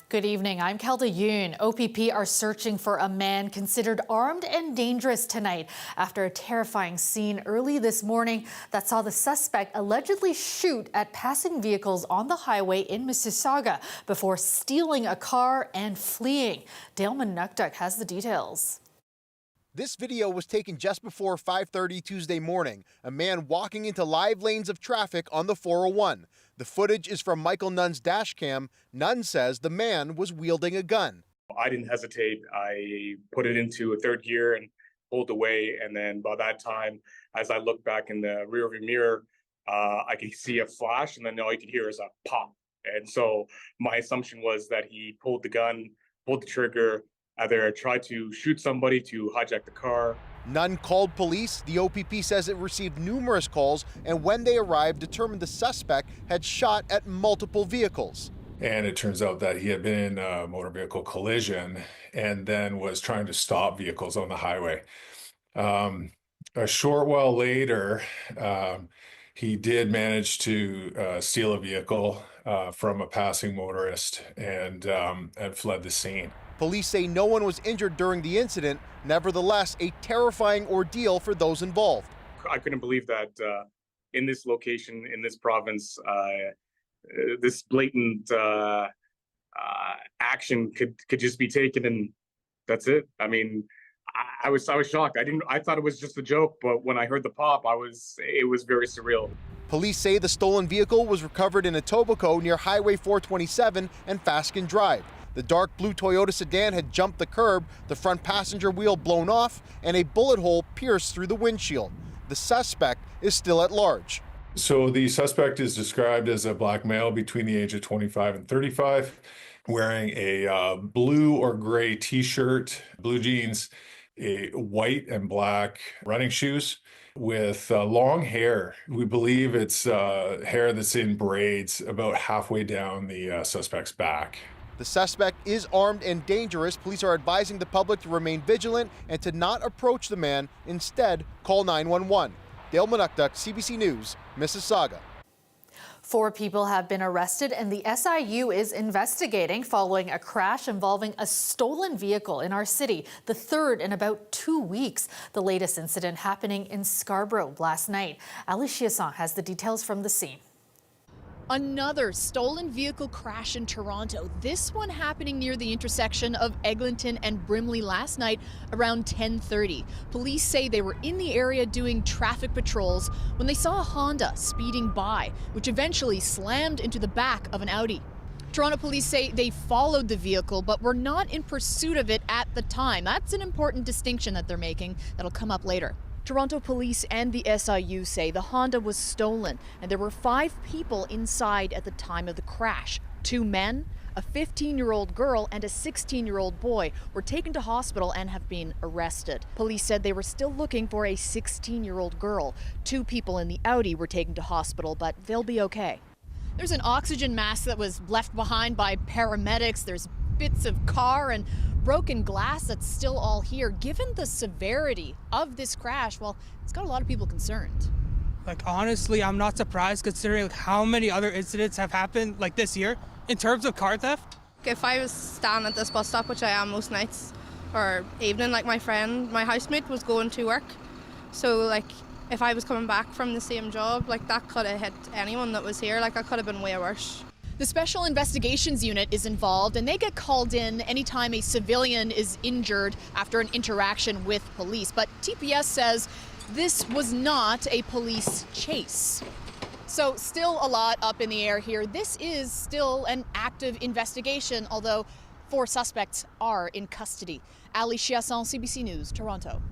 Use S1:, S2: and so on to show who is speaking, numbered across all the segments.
S1: Good evening. I'm Kelda Yoon. OPP are searching for a man considered armed and dangerous tonight after a terrifying scene early this morning that saw the suspect allegedly shoot at passing vehicles on the highway in Mississauga before stealing a car and fleeing. Dale Manukduk has the details.
S2: This video was taken just before 5:30 Tuesday morning. A man walking into live lanes of traffic on the 401. The footage is from Michael Nunn's dash cam. Nunn says the man was wielding a gun.
S3: I didn't hesitate. I put it into a third gear and pulled away. And then by that time, as I looked back in the rearview mirror, I could see a flash, and then all you could hear is a pop. And so my assumption was that he pulled the gun, pulled the trigger, either tried to shoot somebody to hijack the car.
S2: Nunn called police. The OPP says it received numerous calls, and when they arrived, determined the suspect had shot at multiple vehicles.
S4: And it turns out that he had been in a motor vehicle collision and then was trying to stop vehicles on the highway. A short while later, he did manage to steal a vehicle from a passing motorist and fled the scene.
S2: Police say no one was injured during the incident. Nevertheless, a terrifying ordeal for those involved.
S3: I couldn't believe that in this location, in this province, this blatant action could just be taken, and that's it. I mean, I was shocked. I thought it was just a joke, but when I heard the pop, it was very surreal.
S2: Police say the stolen vehicle was recovered in Etobicoke near Highway 427 and Fasken Drive. The dark blue Toyota sedan had jumped the curb, the front passenger wheel blown off, and a bullet hole pierced through the windshield. The suspect is still at large.
S4: So the suspect is described as a black male between the age of 25 and 35, wearing a blue or gray t-shirt, blue jeans, a white and black running shoes, with long hair. We believe it's hair that's in braids about halfway down the suspect's back.
S2: The suspect is armed and dangerous. Police are advising the public to remain vigilant and to not approach the man. Instead, call 911. Dale Manukduk, CBC News, Mississauga.
S1: 4 people have been arrested, and the SIU is investigating following a crash involving a stolen vehicle in our city, the third in about 2 weeks. The latest incident happening in Scarborough last night. Ali Chiasson has the details from the scene.
S5: Another stolen vehicle crash in Toronto, this one happening near the intersection of Eglinton and Brimley last night around 10:30. Police say they were in the area doing traffic patrols when they saw a Honda speeding by, which eventually slammed into the back of an Audi. Toronto police say they followed the vehicle but were not in pursuit of it at the time. That's an important distinction that they're making that'll come up later. Toronto police and the SIU say the Honda was stolen and there were 5 people inside at the time of the crash. 2 men, a 15-year-old girl and a 16-year-old boy were taken to hospital and have been arrested. Police said they were still looking for a 16-year-old girl. 2 people in the Audi were taken to hospital, but they'll be okay. There's an oxygen mask that was left behind by paramedics. There's bits of car and broken glass that's still all here. Given the severity of this crash, well, it's got a lot of people concerned.
S6: Honestly, I'm not surprised considering how many other incidents have happened this year in terms of car theft.
S7: If I was standing at this bus stop, which I am most nights or evening, my friend, my housemate was going to work. So if I was coming back from the same job, that could have hit anyone that was here. That could have been way worse.
S5: The Special Investigations Unit is involved, and they get called in anytime a civilian is injured after an interaction with police. But TPS says this was not a police chase. So still a lot up in the air here. This is still an active investigation, although 4 suspects are in custody. Ali Chiasson, CBC News, Toronto.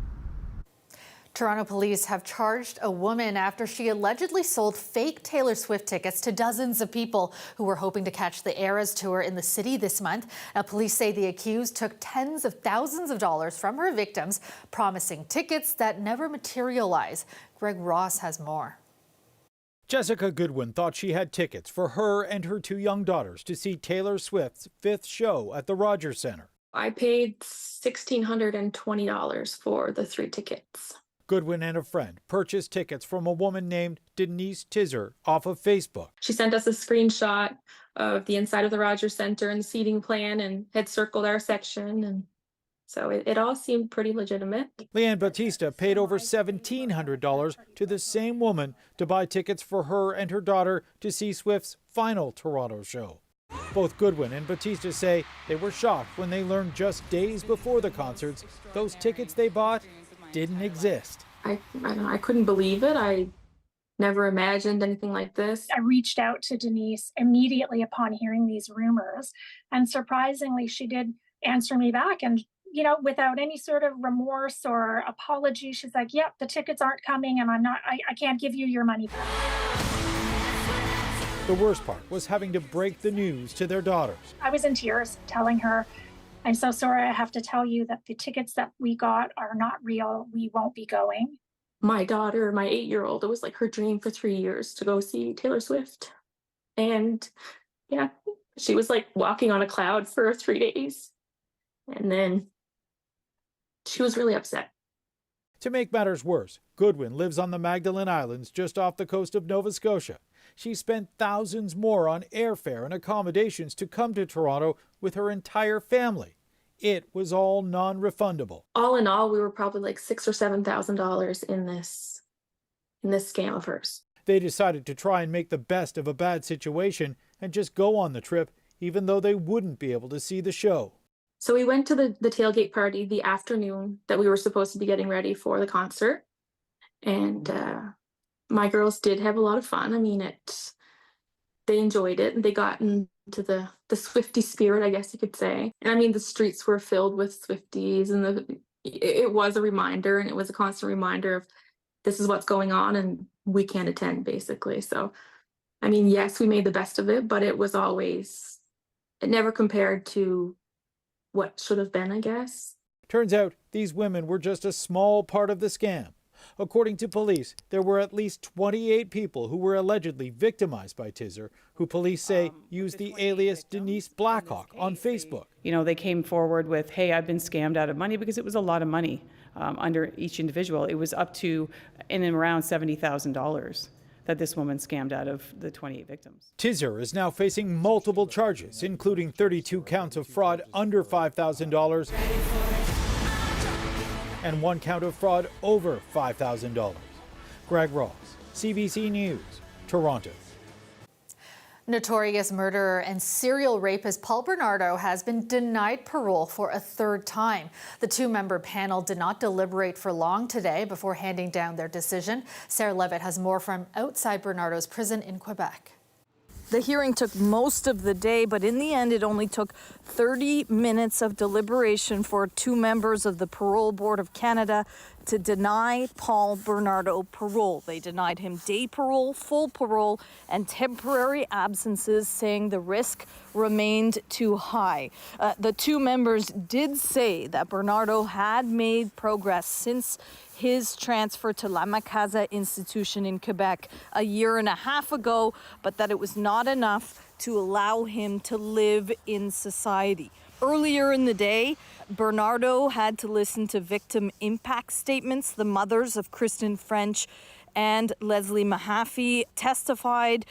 S1: Toronto police have charged a woman after she allegedly sold fake Taylor Swift tickets to dozens of people who were hoping to catch the Eras tour in the city this month. Now, police say the accused took tens of thousands of dollars from her victims, promising tickets that never materialize. Greg Ross has more.
S8: Jessica Goodwin thought she had tickets for her and her 2 young daughters to see Taylor Swift's 5th show at the Rogers Centre.
S9: I paid $1,620 for the 3 tickets.
S8: Goodwin and a friend purchased tickets from a woman named Denise Tizer off of Facebook.
S9: She sent us a screenshot of the inside of the Rogers Center and the seating plan and had circled our section. And so it all seemed pretty legitimate.
S8: Leanne Batista paid over $1,700 to the same woman to buy tickets for her and her daughter to see Swift's final Toronto show. Both Goodwin and Batista say they were shocked when they learned just days before the concerts those tickets they bought didn't exist.
S9: I don't know, I couldn't believe it. I never imagined anything like this.
S10: I reached out to Denise immediately upon hearing these rumors, and surprisingly, she did answer me back, and without any sort of remorse or apology, she's like, "Yep, the tickets aren't coming, and I can't give you your money back."
S8: The worst part was having to break the news to their daughters.
S10: I was in tears, telling her, "I'm so sorry. I have to tell you that the tickets that we got are not real. We won't be going."
S9: My daughter, my 8-year-old, it was like her dream for 3 years to go see Taylor Swift. And yeah, she was like walking on a cloud for 3 days. And then she was really upset.
S8: To make matters worse, Goodwin lives on the Magdalen Islands just off the coast of Nova Scotia. She spent thousands more on airfare and accommodations to come to Toronto with her entire family. It was all non-refundable.
S9: All in all, we were probably like $6,000 or $7,000 in this scam of hers.
S8: They decided to try and make the best of a bad situation and just go on the trip, even though they wouldn't be able to see the show.
S9: So we went to the tailgate party the afternoon that we were supposed to be getting ready for the concert. And my girls did have a lot of fun. I mean, they enjoyed it, and they got into the Swiftie spirit, I guess you could say. And I mean, the streets were filled with Swifties, and it was a reminder, and it was a constant reminder of this is what's going on, and we can't attend, basically. So, I mean, yes, we made the best of it, but it never compared to what should have been, I guess.
S8: Turns out these women were just a small part of the scam. According to police, there were at least 28 people who were allegedly victimized by Tizer, who police say used the alias Denise Blackhawk on Facebook.
S11: They came forward with, hey, I've been scammed out of money, because it was a lot of money under each individual. It was up to in and around $70,000 that this woman scammed out of the 28 victims.
S8: Tizer is now facing multiple charges, including 32 counts of fraud under $5,000 and 1 count of fraud over $5,000. Greg Ross, CBC News, Toronto.
S1: Notorious murderer and serial rapist Paul Bernardo has been denied parole for a third time. The 2-member panel did not deliberate for long today before handing down their decision. Sarah Levitt has more from outside Bernardo's prison in Quebec.
S12: The hearing took most of the day, but in the end, it only took 30 minutes of deliberation for 2 members of the Parole Board of Canada to deny Paul Bernardo parole. They denied him day parole, full parole, and temporary absences, saying the risk remained too high. The 2 members did say that Bernardo had made progress since his transfer to La Macasa institution in Quebec a year and a half ago, but that it was not enough to allow him to live in society. Earlier in the day, Bernardo had to listen to victim impact statements. The mothers of Kristen French and Leslie Mahaffey testified.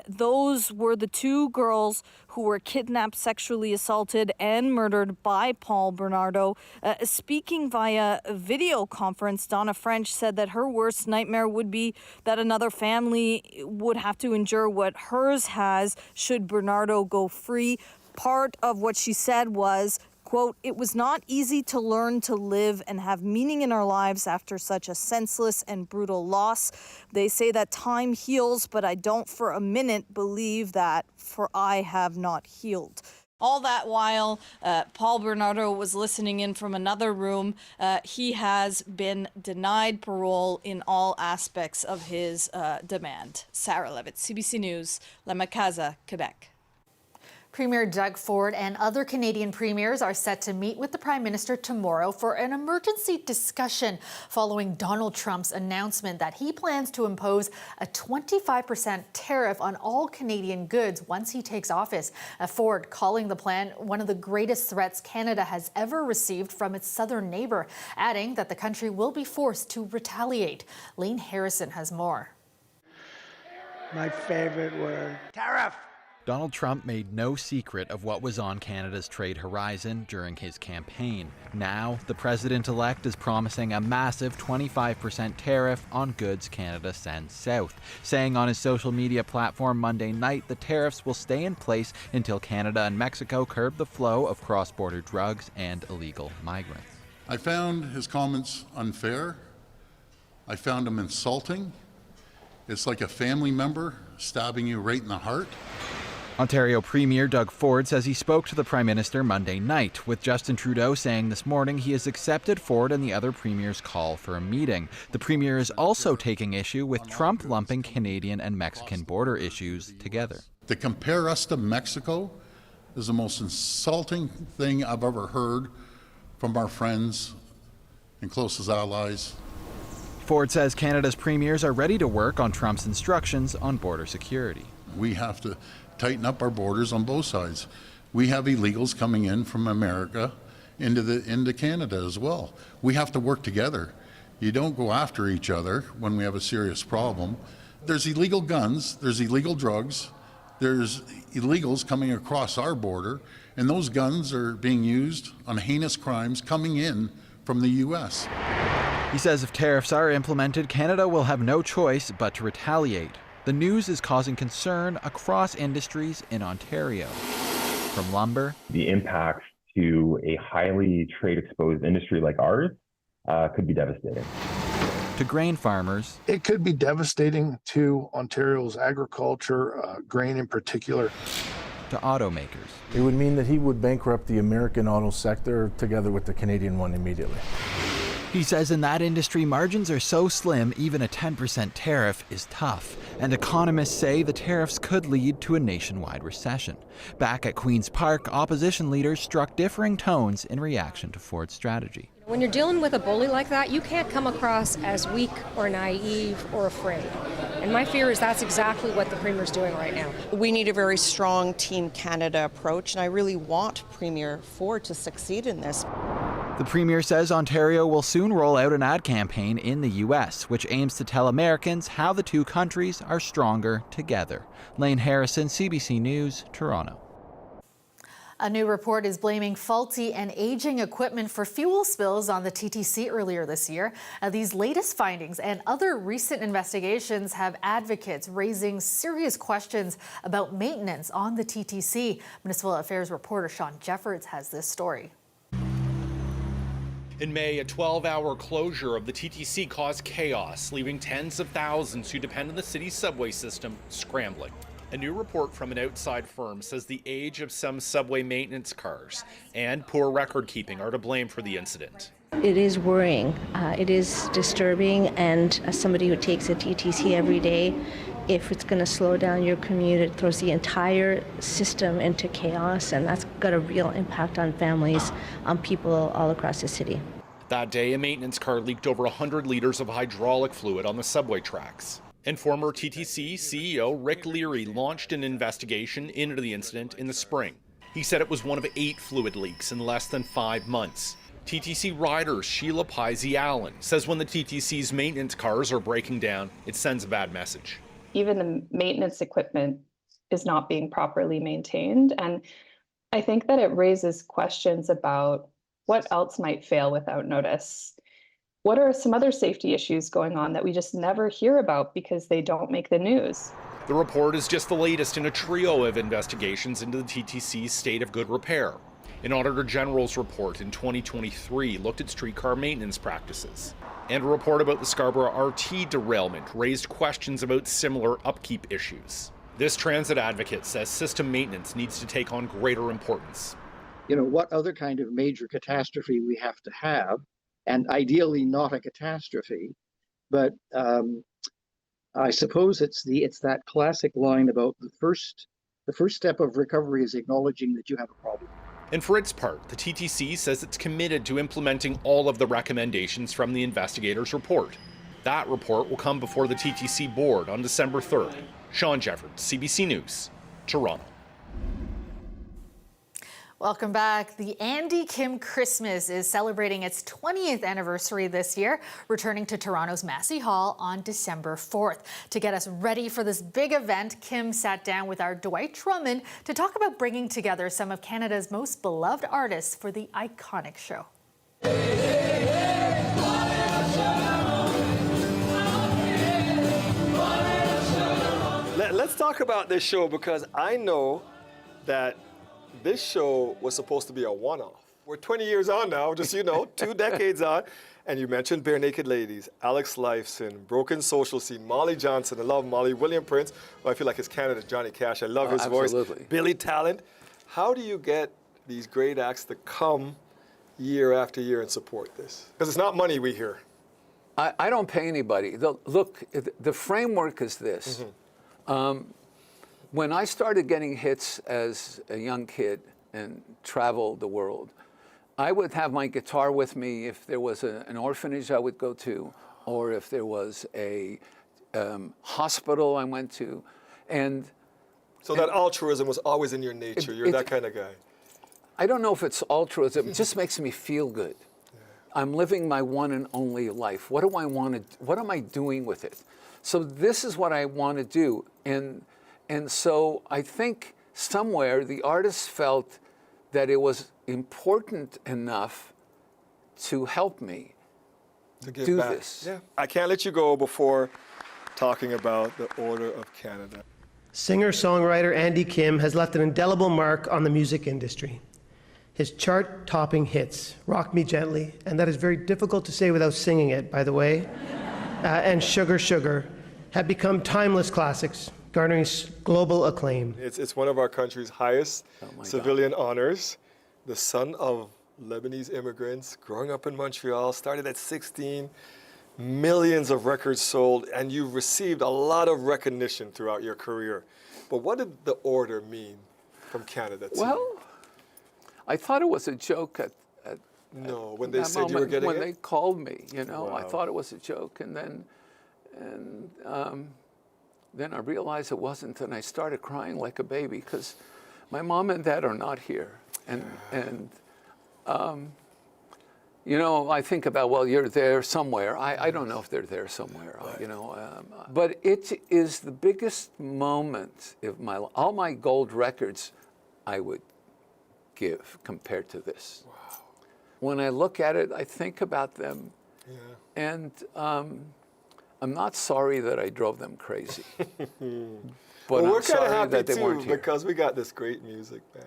S12: Those were the 2 girls who were kidnapped, sexually assaulted, and murdered by Paul Bernardo. Speaking via a video conference, Donna French said that her worst nightmare would be that another family would have to endure what hers has should Bernardo go free. Part of what she said was, quote, "It was not easy to learn to live and have meaning in our lives after such a senseless and brutal loss. They say that time heals, but I don't for a minute believe that, for I have not healed." All that while, Paul Bernardo was listening in from another room. He has been denied parole in all aspects of his demand. Sarah Levitt, CBC News, La Macasa, Quebec.
S1: Premier Doug Ford and other Canadian premiers are set to meet with the Prime Minister tomorrow for an emergency discussion following Donald Trump's announcement that he plans to impose a 25% tariff on all Canadian goods once he takes office. Ford calling the plan one of the greatest threats Canada has ever received from its southern neighbor, adding that the country will be forced to retaliate. Lane Harrison has more.
S13: My favorite word. Tariff!
S14: Donald Trump made no secret of what was on Canada's trade horizon during his campaign. Now, the president-elect is promising a massive 25% tariff on goods Canada sends south, saying on his social media platform Monday night the tariffs will stay in place until Canada and Mexico curb the flow of cross-border drugs and illegal migrants.
S15: I found his comments unfair. I found them insulting. It's like a family member stabbing you right in the heart.
S14: Ontario Premier Doug Ford says he spoke to the Prime Minister Monday night, with Justin Trudeau saying this morning he has accepted Ford and the other premiers' call for a meeting. The Premier is also taking issue with Trump lumping Canadian and Mexican border issues together.
S15: To compare us to Mexico is the most insulting thing I've ever heard from our friends and closest allies.
S14: Ford says Canada's premiers are ready to work on Trump's instructions on border security.
S15: We have to tighten up our borders on both sides. We have illegals coming in from America into Canada as well. We have to work together. You don't go after each other when we have a serious problem. There's illegal guns, there's illegal drugs, there's illegals coming across our border, and those guns are being used on heinous crimes coming in from the U.S.
S14: He says if tariffs are implemented, Canada will have no choice but to retaliate. The news is causing concern across industries in Ontario. From lumber,
S16: the impact to a highly trade-exposed industry like ours could be devastating.
S14: To grain farmers,
S17: it could be devastating to Ontario's agriculture, grain in particular.
S14: To automakers.
S18: It would mean that he would bankrupt the American auto sector together with the Canadian one immediately.
S14: He says in that industry, margins are so slim, even a 10% tariff is tough. And economists say the tariffs could lead to a nationwide recession. Back at Queen's Park, opposition leaders struck differing tones in reaction to Ford's strategy.
S19: When you're dealing with a bully like that, you can't come across as weak or naive or afraid. And my fear is that's exactly what the Premier's doing right now.
S20: We need a very strong Team Canada approach, and I really want Premier Ford to succeed in this.
S14: The Premier says Ontario will soon roll out an ad campaign in the U.S., which aims to tell Americans how the two countries are stronger together. Lane Harrison, CBC News, Toronto.
S1: A new report is blaming faulty and aging equipment for fuel spills on the TTC earlier this year. These latest findings and other recent investigations have advocates raising serious questions about maintenance on the TTC. Municipal Affairs reporter Sean Jeffords has this story.
S21: In May, a 12-hour closure of the TTC caused chaos, leaving tens of thousands who depend on the city's subway system scrambling. A new report from an outside firm says the age of some subway maintenance cars and poor record keeping are to blame for the incident.
S22: It is worrying. It is disturbing, and as somebody who takes a TTC every day, if it's going to slow down your commute, it throws the entire system into chaos, and that's got a real impact on families, on people all across the city.
S21: That day, a maintenance car leaked over 100 liters of hydraulic fluid on the subway tracks. And former TTC CEO Rick Leary launched an investigation into the incident in the spring. He said it was one of 8 fluid leaks in less than 5 months. TTC rider Sheila Pisey-Allen says when the TTC's maintenance cars are breaking down, it sends a bad message.
S23: Even the maintenance equipment is not being properly maintained. And I think that it raises questions about what else might fail without notice. What are some other safety issues going on that we just never hear about because they don't make the news?
S21: The report is just the latest in a trio of investigations into the TTC's state of good repair. An Auditor General's report in 2023 looked at streetcar maintenance practices. And a report about the Scarborough RT derailment raised questions about similar upkeep issues. This transit advocate says system maintenance needs to take on greater importance.
S24: You know, what other kind of major catastrophe we have to have, and ideally not a catastrophe, but I suppose it's that classic line about the first The first step of recovery is acknowledging that you have a problem.
S21: And for its part, the TTC says it's committed to implementing all of the recommendations from the investigators' report. That report will come before the TTC board on December 3rd. Sean Jeffords, CBC News, Toronto.
S1: Welcome back. The Andy Kim Christmas is celebrating its 20th anniversary this year, returning to Toronto's Massey Hall on December 4th. To get us ready for this big event, Kim sat down with our Dwight Truman to talk about bringing together some of Canada's most beloved artists for the iconic show.
S2: Let's talk about this show, because I know that this show was supposed to be a one-off. We're 20 years on now, just so you know, 2 decades on. And you mentioned Bare Naked Ladies, Alex Lifeson, Broken Social Scene, Molly Johnson, I love Molly, William Prince, who I feel like is Canada's Johnny Cash. I love his voice. Billy Talent. How do you get these great acts to come year after year and support this? Because it's not money we hear.
S3: I don't pay anybody. Look, the framework is this. When I started getting hits as a young kid and traveled the world, I would have my guitar with me if there was an orphanage I would go to, or if there was a hospital I went to. So
S2: that altruism was always in your nature. You're that kind of guy.
S3: I don't know if it's altruism. It just makes me feel good. I'm living my one and only life. What do I want to? What am I doing with it? So this is what I want to do. And so I think somewhere the artist felt that it was important enough to help me do this.
S2: Yeah. I can't let you go before talking about the Order of Canada.
S4: Singer-songwriter Andy Kim has left an indelible mark on the music industry. His chart-topping hits, Rock Me Gently, and that is very difficult to say without singing it, by the way, and Sugar Sugar, have become timeless classics, garnering global acclaim.
S2: It's one of our country's highest civilian honors. The son of Lebanese immigrants, growing up in Montreal, started at 16, millions of records sold, and you've received a lot of recognition throughout your career. But what did the order mean from Canada to you?
S3: I thought it was a joke
S2: when they said you were getting
S3: when they called me, you know, I thought it was a joke, and then I realized it wasn't, and I started crying like a baby because my mom and dad are not here, and you know, I think about, well, you're there somewhere. I don't know if they're there somewhere, you know, but it is the biggest moment of all my gold records I would give compared to this. Wow. When I look at it, I think about them, and I'm not sorry that I drove them crazy. But
S2: we're
S3: I'm sorry
S2: happy
S3: that they
S2: too,
S3: weren't here.
S2: because we got this great music, man.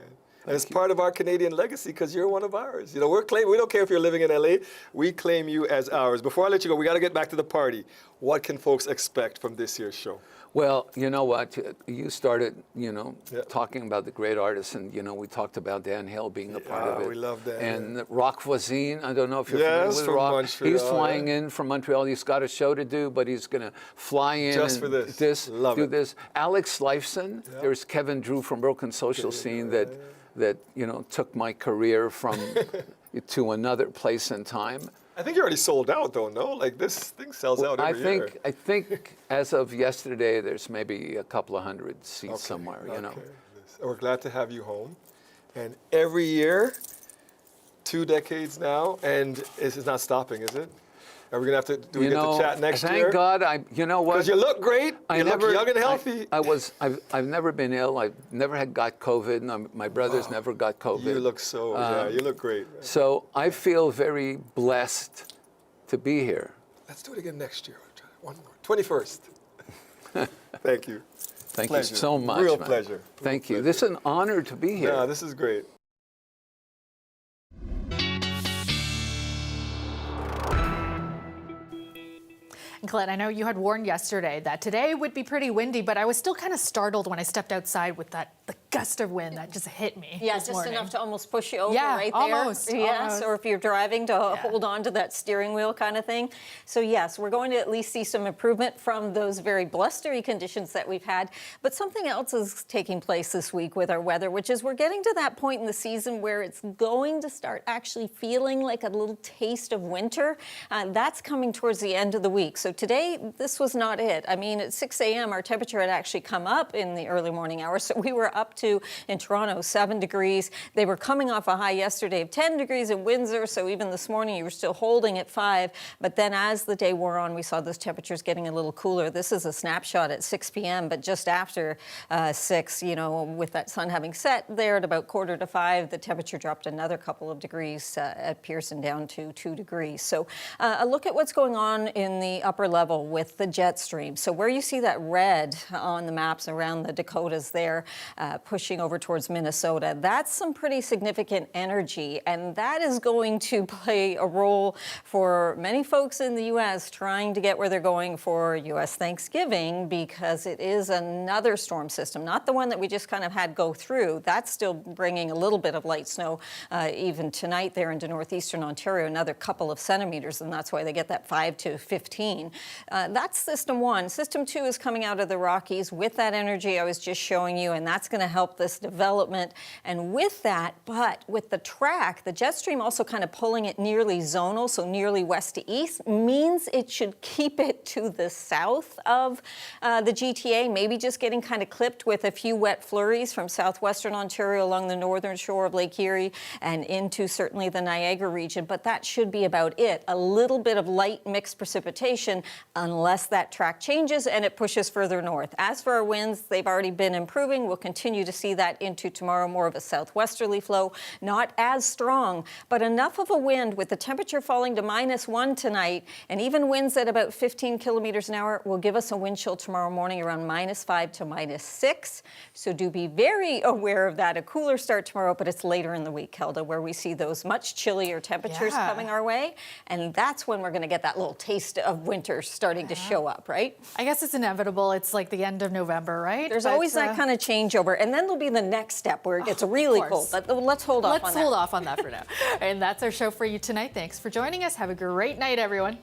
S2: And it's part of our Canadian legacy because you're one of ours. You know, we don't care if you're living in LA, we claim you as ours. Before I let you go, we got to get back to the party. What can folks expect from this year's show?
S3: Well, you know what? You started, you know, talking about the great artists, and, you know, we talked about Dan Hill being a part of it.
S2: We love Dan.
S3: And Rock Voisine, I don't know if you're familiar with
S2: from
S3: Rock.
S2: Montreal,
S3: He's flying in from Montreal. He's got a show to do, but he's going to fly in
S2: just
S3: and
S2: for this. Love
S3: do
S2: it.
S25: this. Alex Lifeson, there's Kevin Drew from Broken Social Scene that, you know, took my career from to another place and time.
S2: I think you're already sold out, though, no? Like, this thing sells out every year.
S3: I think as of yesterday, there's maybe a couple of hundred seats somewhere, you know.
S2: We're glad to have you home. And every year, 2 decades now, and it's not stopping, is it? Are we going to have to, do we get to chat next year?
S3: Thank God, you know what?
S2: Because you look great, you look young and healthy.
S3: I've never been ill, I've never got COVID, and my brother's never got COVID.
S2: You look you look great. Man.
S3: So I feel very blessed to be here.
S2: Let's do it again next year. One more, 21st. Thank you.
S3: Thank you so much,
S2: Real
S3: man.
S2: pleasure.
S3: Thank you. This is an honor to be here.
S2: Yeah, this is great.
S1: And Colette, I know you had warned yesterday that today would be pretty windy, but I was still kind of startled when I stepped outside with the gust of wind that just hit me.
S5: Yeah,
S1: this
S5: just
S1: morning.
S5: enough to almost push you over right there.
S1: Almost.
S5: Yes, or if you're driving to hold on to that steering wheel kind of thing. So yes, we're going to at least see some improvement from those very blustery conditions that we've had. But something else is taking place this week with our weather, which is we're getting to that point in the season where it's going to start actually feeling like a little taste of winter. That's coming towards the end of the week. So today, this was not it. I mean, at 6 a.m., our temperature had actually come up in the early morning hours. So we were up to, in Toronto, 7 degrees. They were coming off a high yesterday of 10 degrees in Windsor. So even this morning, you were still holding at 5. But then as the day wore on, we saw those temperatures getting a little cooler. This is a snapshot at 6 p.m., but just after 6, you know, with that sun having set there at about 4:45, the temperature dropped another couple of degrees at Pearson down to 2 degrees. So a look at what's going on in the upper level with the jet stream. So where you see that red on the maps around the Dakotas there, pushing over towards Minnesota, that's some pretty significant energy, and that is going to play a role for many folks in the U.S. trying to get where they're going for U.S. Thanksgiving, because it is another storm system, not the one that we just kind of had go through. That's still bringing a little bit of light snow even tonight there into northeastern Ontario, another couple of centimeters, and that's why they get that 5 to 15. That's system 1. System 2 is coming out of the Rockies with that energy I was just showing you, and that's going to help this development. And with that, but with the track, the jet stream also kind of pulling it nearly zonal, so nearly west to east, means it should keep it to the south of the GTA, maybe just getting kind of clipped with a few wet flurries from southwestern Ontario along the northern shore of Lake Erie and into certainly the Niagara region, but that should be about it. A little bit of light mixed precipitation unless that track changes and it pushes further north. As for our winds, they've already been improving. We'll continue to see that into tomorrow, more of a southwesterly flow, not as strong, but enough of a wind with the temperature falling to -1 tonight, and even winds at about 15 kilometers an hour will give us a wind chill tomorrow morning around -5 to -6. So do be very aware of that. A cooler start tomorrow, but it's later in the week, Kelda, where we see those much chillier temperatures coming our way. And that's when we're going to get that little taste of winter starting to show up, right?
S1: I guess it's inevitable. It's like the end of November, right?
S5: There's always that kind of changeover. And then there'll be the next step where it gets really cold. But let's hold off on that.
S1: Let's hold off on that for now. And that's our show for you tonight. Thanks for joining us. Have a great night, everyone.